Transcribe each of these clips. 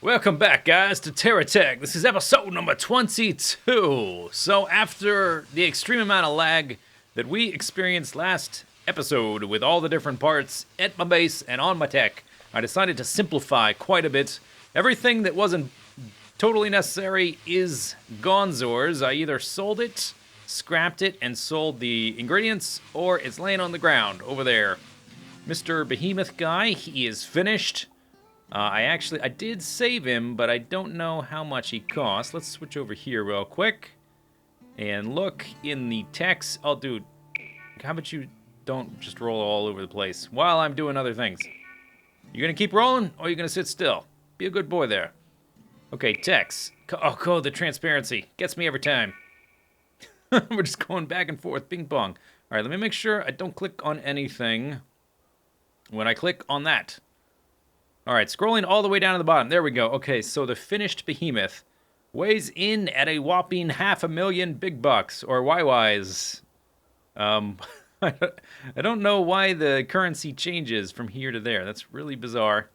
Welcome back, guys, to TerraTech. This is episode number 22. So, after the extreme amount of lag that we experienced last episode with all the different parts at my base and on my tech, I decided to simplify quite a bit. Everything that wasn't totally necessary is gonzors. I either sold it, scrapped it, and sold the ingredients, or it's laying on the ground over there. Mr. Behemoth guy, he is finished. I did save him, but I don't know how much he costs. Let's switch over here real quick and look in the text. Oh, dude, how about you don't just roll all over the place while I'm doing other things? You gonna keep rolling, or you gonna sit still? Be a good boy there. Okay, text. Oh, the transparency gets me every time. We're just going back and forth, ping pong. All right, let me make sure I don't click on anything when I click on that. All right, scrolling all the way down to the bottom. There we go. Okay, so the finished behemoth weighs in at a whopping $500,000 big bucks, or YYs. I don't know why the currency changes from here to there. That's really bizarre.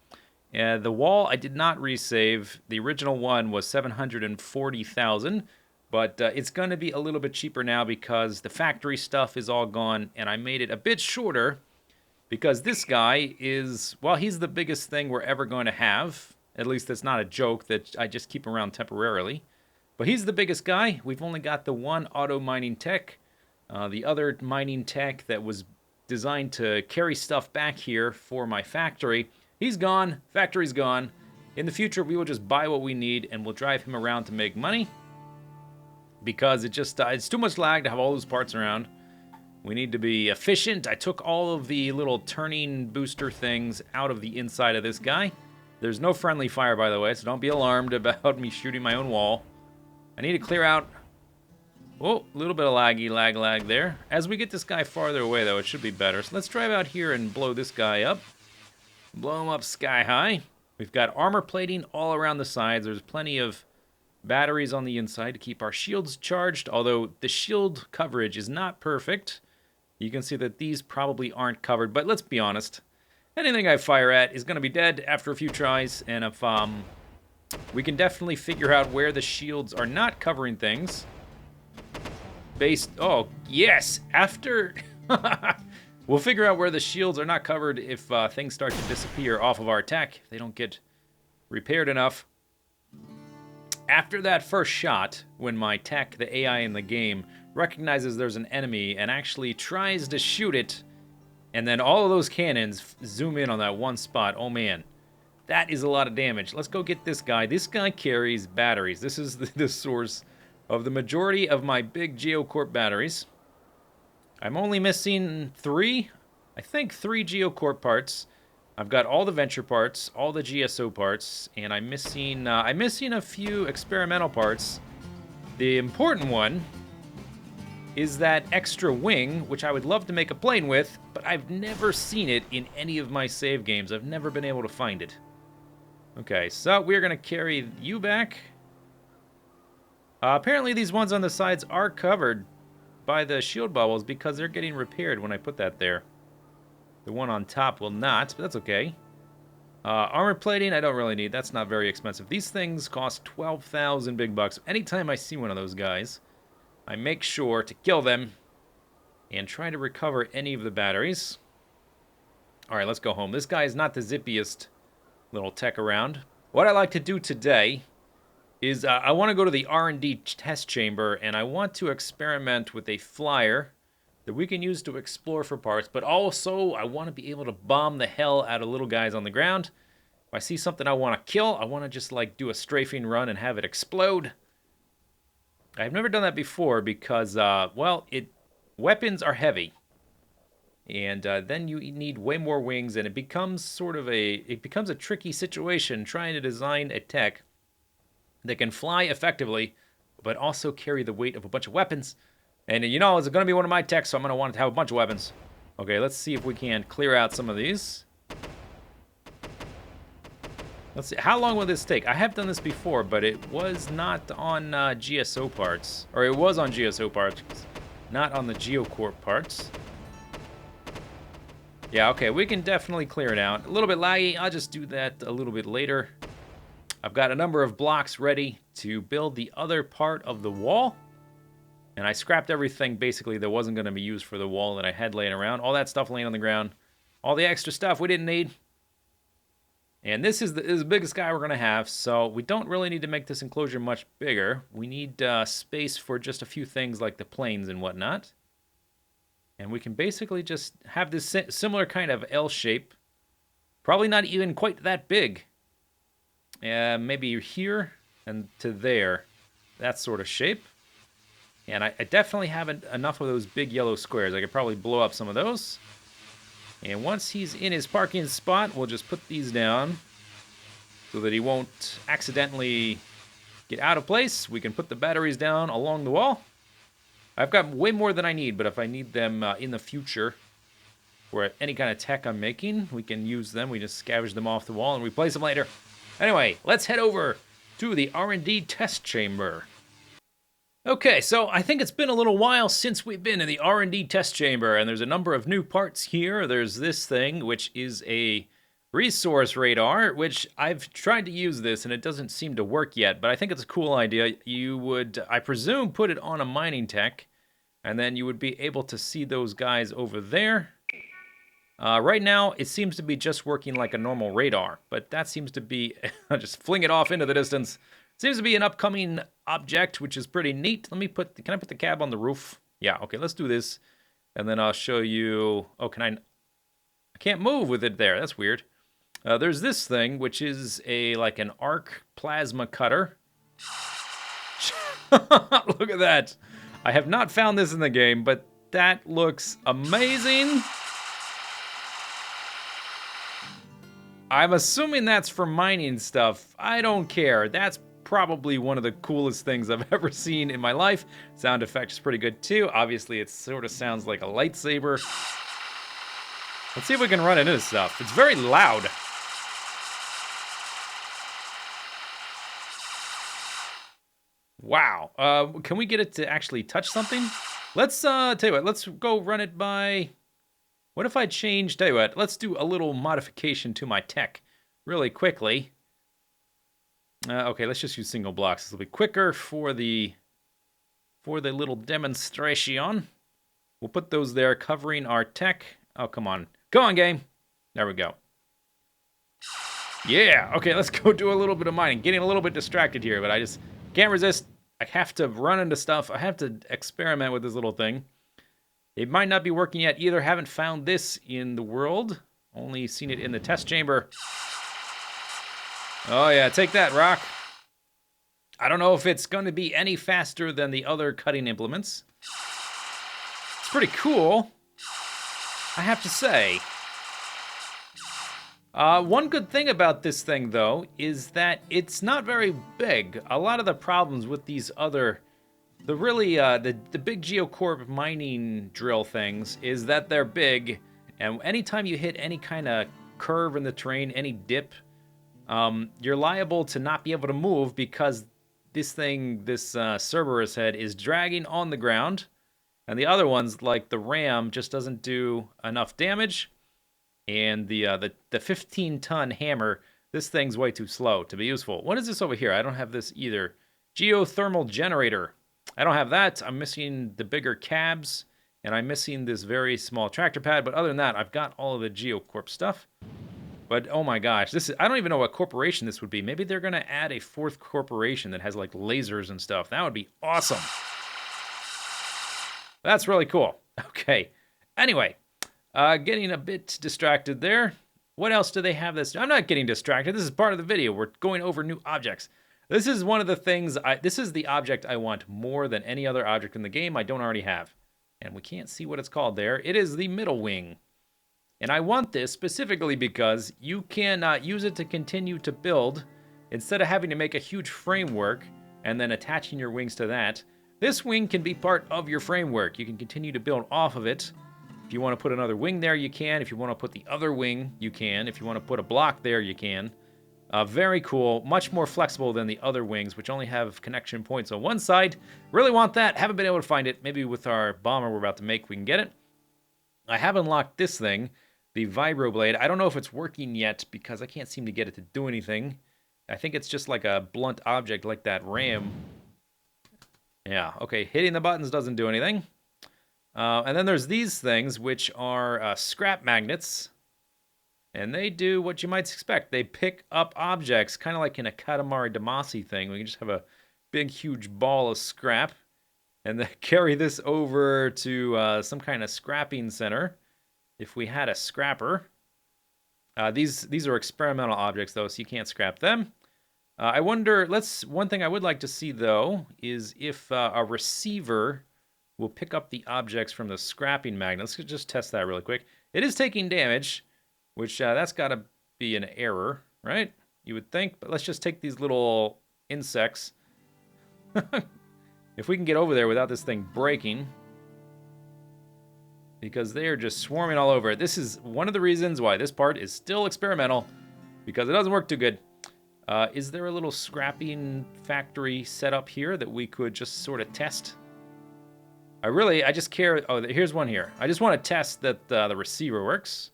The wall I did not resave. The original one was 740,000, but it's going to be a little bit cheaper now because the factory stuff is all gone, and I made it a bit shorter. Because this guy is, well, he's the biggest thing we're ever going to have. At least that's not a joke that I just keep around temporarily. But he's the biggest guy. We've only got the one auto mining tech. The other mining tech that was designed to carry stuff back here for my factory, he's gone. Factory's gone. In the future, we will just buy what we need and we'll drive him around to make money. Because it's too much lag to have all those parts around. We need to be efficient. I took all of the little turning booster things out of the inside of this guy. There's no friendly fire, by the way, so don't be alarmed about me shooting my own wall. I need to clear out... Oh, a little bit of lag there. As we get this guy farther away, though, it should be better. So let's drive out here and blow this guy up. Blow him up sky high. We've got armor plating all around the sides. There's plenty of batteries on the inside to keep our shields charged, although the shield coverage is not perfect. You can see that these probably aren't covered, but let's be honest. Anything I fire at is going to be dead after a few tries, and if we can definitely figure out where the shields are not covering things. Oh, yes! After... We'll figure out where the shields are not covered if things start to disappear off of our attack, if they don't get repaired enough. After that first shot, when my tech, the AI in the game, recognizes there's an enemy and actually tries to shoot it, and then all of those cannons zoom in on that one spot. Oh man, that is a lot of damage. Let's go get this guy. This guy carries batteries. This is the source of the majority of my big Geocorp batteries. I'm only missing three Geocorp parts. I've got all the Venture parts, all the GSO parts, and I'm missing a few experimental parts. The important one is that extra wing, which I would love to make a plane with, but I've never seen it in any of my save games. I've never been able to find it. Okay, so we're going to carry you back. Apparently these ones on the sides are covered by the shield bubbles because they're getting repaired when I put that there. The one on top will not, but that's okay. Armor plating, I don't really need. That's not very expensive. These things cost 12,000 big bucks. Anytime I see one of those guys, I make sure to kill them and try to recover any of the batteries. All right, let's go home. This guy is not the zippiest little tech around. What I like to do today is I want to go to the R&D test chamber, and I want to experiment with a flyer that we can use to explore for parts, but also I want to be able to bomb the hell out of little guys on the ground. If I see something I want to kill, I want to just like do a strafing run and have it explode. I've never done that before because, well, weapons are heavy. And then you need way more wings, and it becomes a tricky situation trying to design a tech that can fly effectively, but also carry the weight of a bunch of weapons. And you know, it's going to be one of my techs, so I'm going to want it to have a bunch of weapons. Okay, let's see if we can clear out some of these. Let's see, how long will this take? I have done this before, but it was not on GSO parts. Or it was on GSO parts, not on the Geocorp parts. Yeah, okay, we can definitely clear it out. A little bit laggy, I'll just do that a little bit later. I've got a number of blocks ready to build the other part of the wall. And I scrapped everything basically that wasn't going to be used for the wall that I had laying around. All that stuff laying on the ground. All the extra stuff we didn't need. And this is the biggest guy we're going to have, so we don't really need to make this enclosure much bigger. We need space for just a few things like the planes and whatnot. And we can basically just have this similar kind of L shape. Probably not even quite that big. Maybe here and to there. That sort of shape. And I definitely haven't enough of those big yellow squares. I could probably blow up some of those. And once he's in his parking spot, we'll just put these down so that he won't accidentally get out of place. We can put the batteries down along the wall. I've got way more than I need, but if I need them in the future for any kind of tech I'm making, we can use them. We just scavenge them off the wall and replace them later. Anyway, let's head over to the R&D test chamber. Okay, so I think it's been a little while since we've been in the R&D test chamber, and there's a number of new parts here. There's this thing, which is a resource radar, which I've tried to use this, and it doesn't seem to work yet, but I think it's a cool idea. You would, I presume, put it on a mining tech, and then you would be able to see those guys over there. Right now, it seems to be just working like a normal radar, but that seems to be, just fling it off into the distance. Seems to be an upcoming object, which is pretty neat. Let me put, can I put the cab on the roof? Yeah, okay, let's do this. And then I'll show you, oh, I can't move with it there, that's weird. There's this thing, which is like an arc plasma cutter. Look at that. I have not found this in the game, but that looks amazing. I'm assuming that's for mining stuff. I don't care. That's probably one of the coolest things I've ever seen in my life. Sound effect is pretty good too. Obviously, it sort of sounds like a lightsaber. Let's see if we can run into this stuff. It's very loud. Wow. Can we get it to actually touch something? Let's, tell you what, let's go run it by... What if I change, tell you what, let's do a little modification to my tech really quickly. Okay, let's just use single blocks. This will be quicker for the little demonstration. We'll put those there covering our tech. Oh, come on. Come on, game. There we go. Yeah, okay, let's go do a little bit of mining. Getting a little bit distracted here, but I just can't resist. I have to run into stuff. I have to experiment with this little thing. It might not be working yet either. Haven't found this in the world. Only seen it in the test chamber. Oh yeah, take that, rock. I don't know if it's going to be any faster than the other cutting implements. It's pretty cool, I have to say. One good thing about this thing, though, is that it's not very big. A lot of the problems with these other... The big Geocorp mining drill things is that they're big, and anytime you hit any kind of curve in the terrain, any dip, you're liable to not be able to move because this thing, this Cerberus head, is dragging on the ground, and the other ones, like the ram, just doesn't do enough damage, and the 15-ton hammer, this thing's way too slow to be useful. What is this over here? I don't have this either. Geothermal generator. I don't have that. I'm missing the bigger cabs, and I'm missing this very small tractor pad, but other than that, I've got all of the Geocorp stuff. But, oh my gosh, this is, I don't even know what corporation this would be. Maybe they're going to add a fourth corporation that has, like, lasers and stuff. That would be awesome. That's really cool. Okay. Anyway, getting a bit distracted there. What else do they have this? I'm not getting distracted. This is part of the video. We're going over new objects. This is one of the things, this is the object I want more than any other object in the game I don't already have. And we can't see what it's called there. It is the middle wing. And I want this specifically because you can use it to continue to build instead of having to make a huge framework and then attaching your wings to that. This wing can be part of your framework. You can continue to build off of it. If you want to put another wing there, you can. If you want to put the other wing, you can. If you want to put a block there, you can. Very cool, much more flexible than the other wings, which only have connection points on one side. Really want that, haven't been able to find it. Maybe with our bomber we're about to make, we can get it. I have unlocked this thing, the vibroblade. I don't know if it's working yet because I can't seem to get it to do anything. I think it's just like a blunt object like that ram. Yeah, okay, hitting the buttons doesn't do anything. And then there's these things, which are scrap magnets. And they do what you might expect. They pick up objects, kind of like in a Katamari Damacy thing. We can just have a big, huge ball of scrap and then carry this over to some kind of scrapping center if we had a scrapper. These are experimental objects, though, so you can't scrap them. I wonder, one thing I would like to see, though, is if a receiver will pick up the objects from the scrapping magnet. Let's just test that really quick. It is taking damage, which that's got to be an error, right? You would think, but let's just take these little insects. If we can get over there without this thing breaking, because they are just swarming all over it. This is one of the reasons why this part is still experimental, because it doesn't work too good. Is there a little scrapping factory set up here that we could just sort of test? I just care. Oh, here's one here. I just want to test that the receiver works.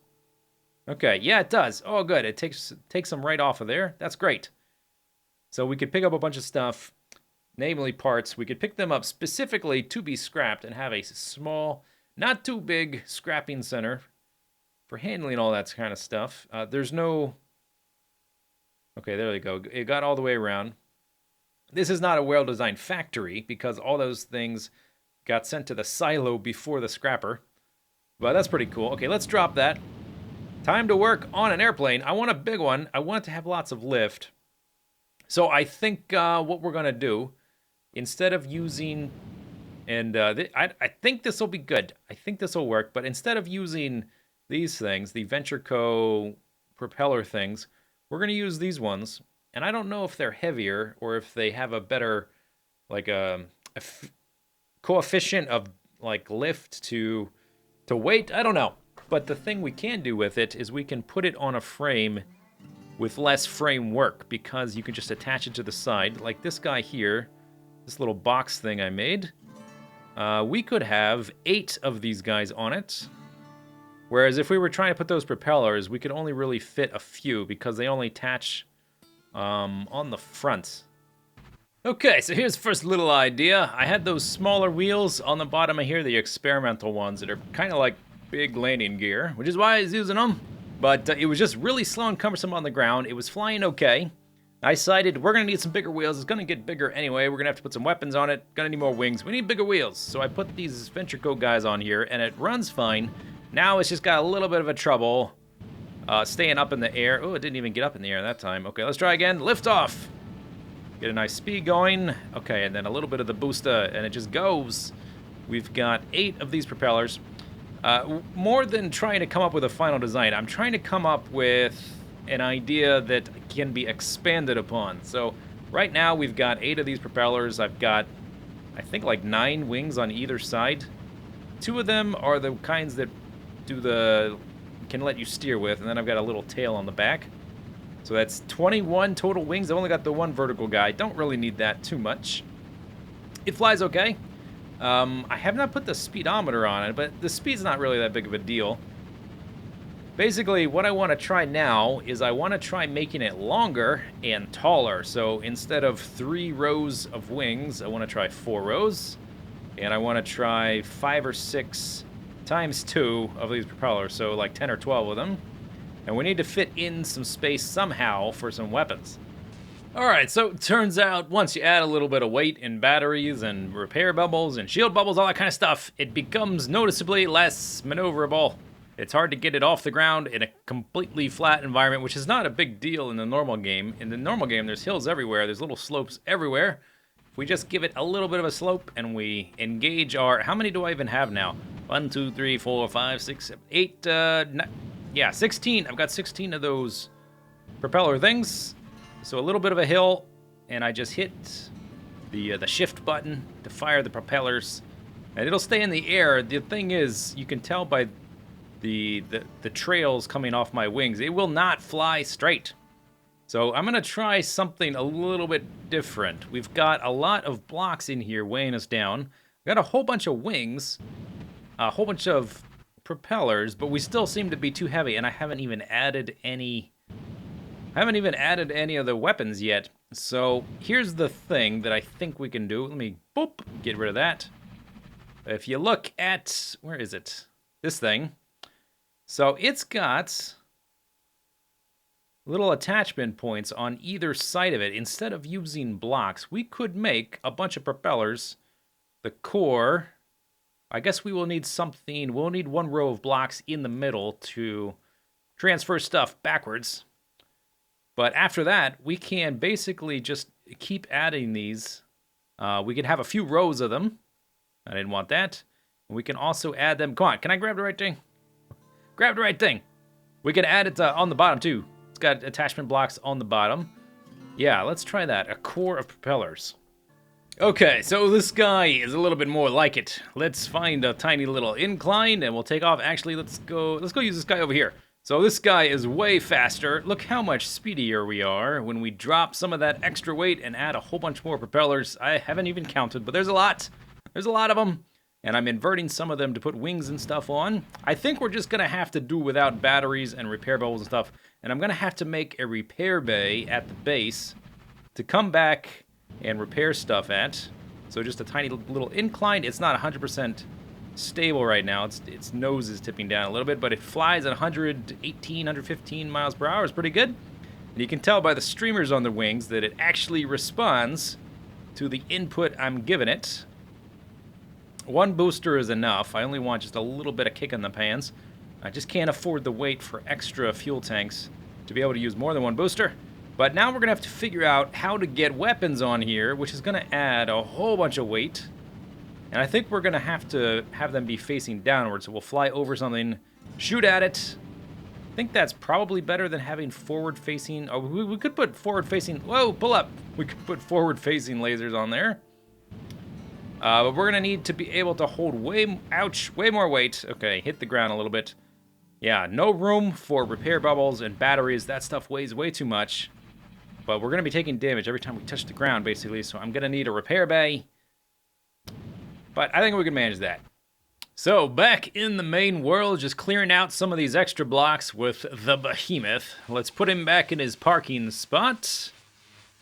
Okay, yeah, it does. Oh, good. It takes them right off of there. That's great. So we could pick up a bunch of stuff, namely parts. We could pick them up specifically to be scrapped and have a small, not too big scrapping center for handling all that kind of stuff. There's no... Okay, there we go. It got all the way around. This is not a well-designed factory because all those things got sent to the silo before the scrapper. But that's pretty cool. Okay, let's drop that. Time to work on an airplane. I want a big one. I want it to have lots of lift. So I think what we're going to do, instead of using... And I think this will be good. I think this will work. But instead of using these things, the Venture Co. propeller things, we're going to use these ones. And I don't know if they're heavier or if they have a better, like a coefficient of like lift to weight. I don't know. But the thing we can do with it is we can put it on a frame with less frame work because you can just attach it to the side. Like this guy here, this little box thing I made. We could have 8 of these guys on it. Whereas if we were trying to put those propellers, we could only really fit a few because they only attach on the front. Okay, so here's the first little idea. I had those smaller wheels on the bottom of here, the experimental ones that are kind of like big landing gear, which is why I was using them. But it was just really slow and cumbersome on the ground. It was flying okay. I decided we're going to need some bigger wheels. It's going to get bigger anyway. We're going to have to put some weapons on it. Going to need more wings. We need bigger wheels. So I put these Venture Co. guys on here, and it runs fine. Now it's just got a little bit of a trouble staying up in the air. Oh, it didn't even get up in the air that time. Okay, let's try again. Lift off. Get a nice speed going. Okay, and then a little bit of the booster, and it just goes. We've got 8 of these propellers. More than trying to come up with a final design, I'm trying to come up with an idea that can be expanded upon. So right now we've got 8 of these propellers. I've got, I think, like 9 wings on either side. 2 of them are the kinds that can let you steer with, and then I've got a little tail on the back. So that's 21 total wings. I've only got the 1 vertical guy. Don't really need that too much. It flies okay. I have not put the speedometer on it, but the speed's not really that big of a deal. Basically, what I want to try now is I want to try making it longer and taller. So instead of 3 rows of wings, I want to try 4 rows. And I want to try 5 or 6 times 2 of these propellers, so like 10 or 12 of them. And we need to fit in some space somehow for some weapons. Alright, so it turns out once you add a little bit of weight in batteries and repair bubbles and shield bubbles, all that kind of stuff, it becomes noticeably less maneuverable. It's hard to get it off the ground in a completely flat environment, which is not a big deal in the normal game. In the normal game, there's hills everywhere, there's little slopes everywhere. If we just give it a little bit of a slope and we engage our... How many do I even have now? 1, 2, 3, 4, 5, 6, 7, 8, yeah, 16. I've got 16 of those propeller things. So a little bit of a hill, and I just hit the shift button to fire the propellers, and it'll stay in the air. The thing is, you can tell by the trails coming off my wings, it will not fly straight. So I'm gonna try something a little bit different. We've got a lot of blocks in here weighing us down. We've got a whole bunch of wings, a whole bunch of propellers, but we still seem to be too heavy, and I haven't even added any I haven't even added any of the weapons yet. So here's the thing that I think we can do. Let me, boop, get rid of that. If you look at, where is it? This thing. So it's got little attachment points on either side of it. Instead of using blocks, we could make a bunch of propellers. The core, I guess we will need something. We'll need one row of blocks in the middle to transfer stuff backwards. But after that, we can basically just keep adding these. We can have a few rows of them. I didn't want that. And we can also add them. Come on, can I grab the right thing? Grab the right thing. We can add it on the bottom too. It's got attachment blocks on the bottom. Yeah, let's try that. A core of propellers. Okay, so this guy is a little bit more like it. Let's find a tiny little incline and we'll take off. Actually, let's go use this guy over here. So this guy is way faster. Look how much speedier we are when we drop some of that extra weight and add a whole bunch more propellers. I haven't even counted, but there's a lot. There's a lot of them. And I'm inverting some of them to put wings and stuff on. I think we're just going to have to do without batteries and repair bubbles and stuff. And I'm going to have to make a repair bay at the base to come back and repair stuff at. So just a tiny little incline. It's not 100% stable right now. Its nose is tipping down a little bit, but it flies at 118, 115 miles per hour. It's pretty good. And you can tell by the streamers on the wings that it actually responds to the input I'm giving it. One booster is enough. I only want just a little bit of kick in the pants. I just can't afford the weight for extra fuel tanks to be able to use more than one booster. But now we're going to have to figure out how to get weapons on here, which is going to add a whole bunch of weight. And I think we're going to have them be facing downward. So we'll fly over something, shoot at it. I think that's probably better than having forward-facing... Oh, we could put forward-facing... Whoa, pull up! We could put forward-facing lasers on there. But we're going to need to be able to hold way more weight. Okay, hit the ground a little bit. Yeah, no room for repair bubbles and batteries. That stuff weighs way too much. But we're going to be taking damage every time we touch the ground, basically. So I'm going to need a repair bay. But I think we can manage that. So, back in the main world, just clearing out some of these extra blocks with the behemoth. Let's put him back in his parking spot.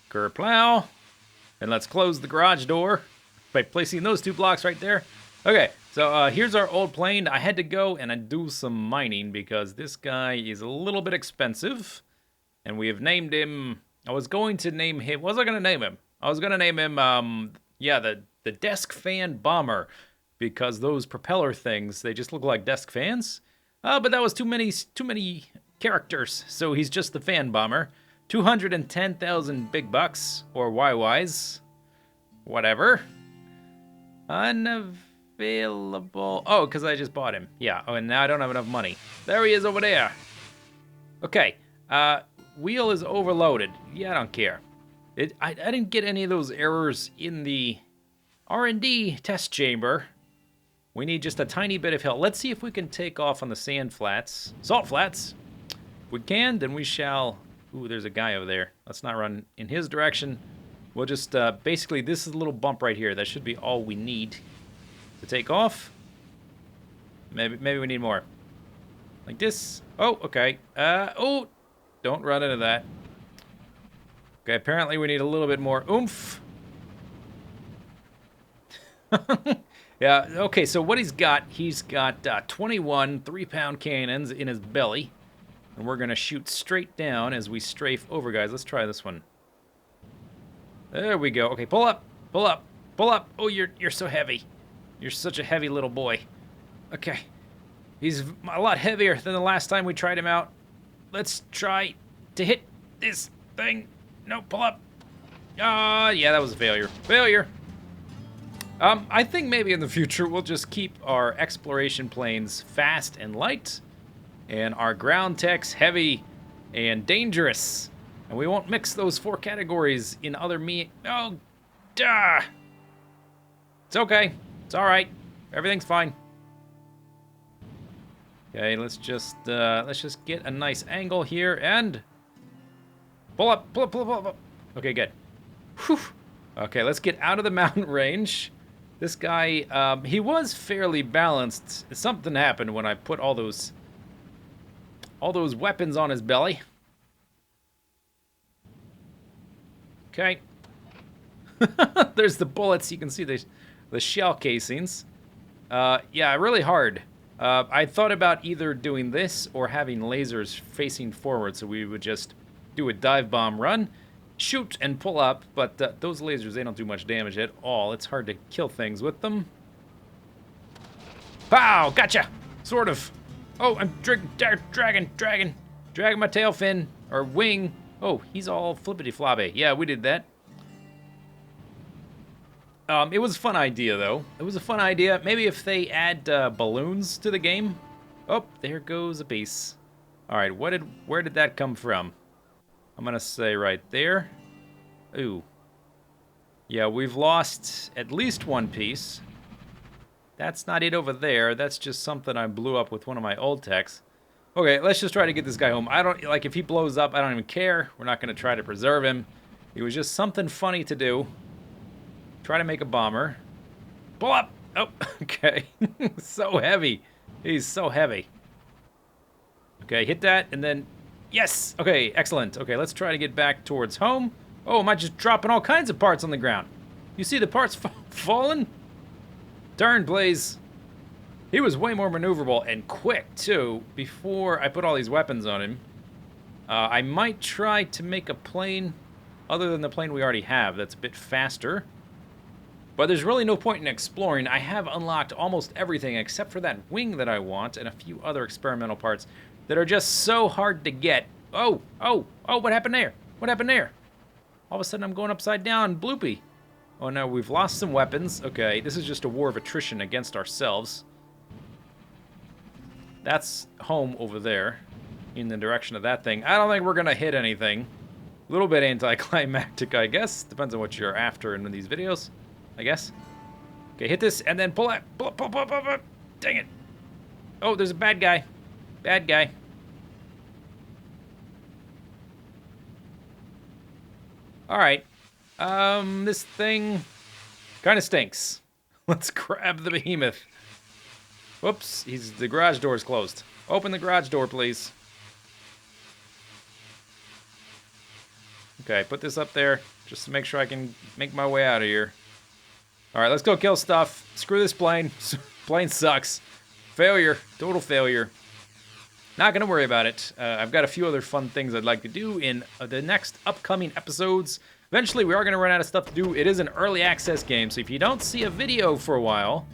Kerplow. And let's close the garage door by placing those two blocks right there. Okay, so here's our old plane. I had to go and do some mining because this guy is a little bit expensive. And we have named him... I was going to name him... What was I going to name him? I was going to name him, yeah, the Desk Fan Bomber. Because those propeller things, they just look like desk fans. But that was too many characters. So he's just the Fan Bomber. 210,000 big bucks, or YYs. Whatever. Unavailable. Oh, because I just bought him. Yeah, oh, and now I don't have enough money. There he is over there. Okay, wheel is overloaded. Yeah, I don't care. I didn't get any of those errors in the R&D test chamber. We need just a tiny bit of help. Let's see if we can take off on the sand flats. Salt flats. If we can, then we shall... Ooh, there's a guy over there. Let's not run in his direction. We'll just, basically, this is a little bump right here. That should be all we need to take off. Maybe we need more. Like this. Oh, okay. Oh, don't run into that. Okay, apparently we need a little bit more oomph. Yeah, okay, so what he's got 21 3-pound cannons in his belly. And we're going to shoot straight down as we strafe over, guys. Let's try this one. There we go. Okay, pull up, pull up, pull up. Oh, you're so heavy. You're such a heavy little boy. Okay. He's a lot heavier than the last time we tried him out. Let's try to hit this thing. No, pull up. Yeah, that was a failure. Failure. I think maybe in the future we'll just keep our exploration planes fast and light, and our ground techs heavy and dangerous. And we won't mix those 4 categories in other Oh, duh. It's okay. It's all right. Everything's fine. Okay, let's just get a nice angle here and pull up, pull up, pull up, pull up. Okay, good. Whew. Okay, let's get out of the mountain range. This guy, he was fairly balanced. Something happened when I put all those weapons on his belly. Okay. There's the bullets. You can see the shell casings. Yeah, really hard. I thought about either doing this or having lasers facing forward, so we would just do a dive bomb run, shoot and pull up, but those lasers, they don't do much damage at all. It's hard to kill things with them. Pow! Gotcha! Sort of. Oh, I'm dragging my tail fin, or wing. Oh, he's all flippity-floppy. Yeah, we did that. It was a fun idea, though. It was a fun idea. Maybe if they add balloons to the game. Oh, there goes a piece. All right, where did that come from? I'm gonna say right there. Ooh. Yeah, we've lost at least one piece. That's not it over there. That's just something I blew up with one of my old techs. Okay, let's just try to get this guy home. I don't, like, if he blows up, I don't even care. We're not gonna try to preserve him. It was just something funny to do. Try to make a bomber. Pull up! Oh, okay. So heavy. He's so heavy. Okay, hit that, and then... Yes! Okay, excellent. Okay, let's try to get back towards home. Oh, am I just dropping all kinds of parts on the ground? You see the parts falling? Turn, please. He was way more maneuverable and quick, too, before I put all these weapons on him. I might try to make a plane other than the plane we already have that's a bit faster. But there's really no point in exploring. I have unlocked almost everything except for that wing that I want and a few other experimental parts that are just so hard to get. Oh, what happened there? What happened there? All of a sudden I'm going upside down, bloopy. Oh no, we've lost some weapons. Okay, this is just a war of attrition against ourselves. That's home over there, in the direction of that thing. I don't think we're gonna hit anything. A little bit anticlimactic, I guess. Depends on what you're after in these videos, I guess. Okay, hit this and then pull it. Pull. Dang it. Oh, there's a bad guy. Bad guy. Alright. This thing kind of stinks. Let's grab the behemoth. Whoops, the garage door is closed. Open the garage door, please. Okay, put this up there just to make sure I can make my way out of here. Alright, let's go kill stuff. Screw this plane. Plane sucks. Failure. Total failure. Not gonna worry about it. I've got a few other fun things I'd like to do in the next upcoming episodes. Eventually, we are gonna run out of stuff to do. It is an early access game, so if you don't see a video for a while,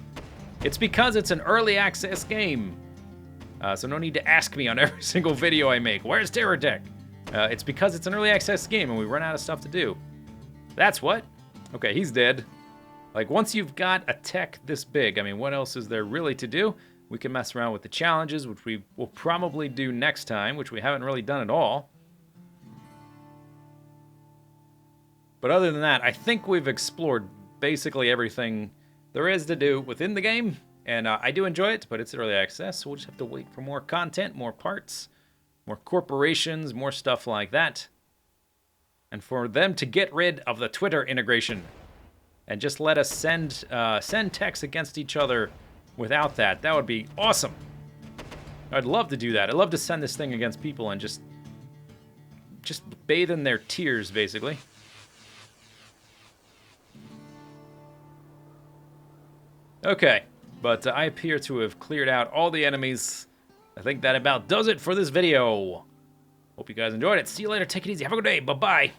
it's because it's an early access game. So no need to ask me on every single video I make, where's TerraTech? It's because it's an early access game and we run out of stuff to do. That's what? Okay, he's dead. Like, once you've got a tech this big, I mean, what else is there really to do? We can mess around with the challenges, which we will probably do next time, which we haven't really done at all. But other than that, I think we've explored basically everything there is to do within the game. And I do enjoy it, but it's early access, so we'll just have to wait for more content, more parts, more corporations, more stuff like that. And for them to get rid of the Twitter integration. And just let us send texts against each other without that. That would be awesome. I'd love to do that. I'd love to send this thing against people and just bathe in their tears, basically. Okay, but I appear to have cleared out all the enemies. I think that about does it for this video. Hope you guys enjoyed it. See you later. Take it easy. Have a good day. Bye-bye.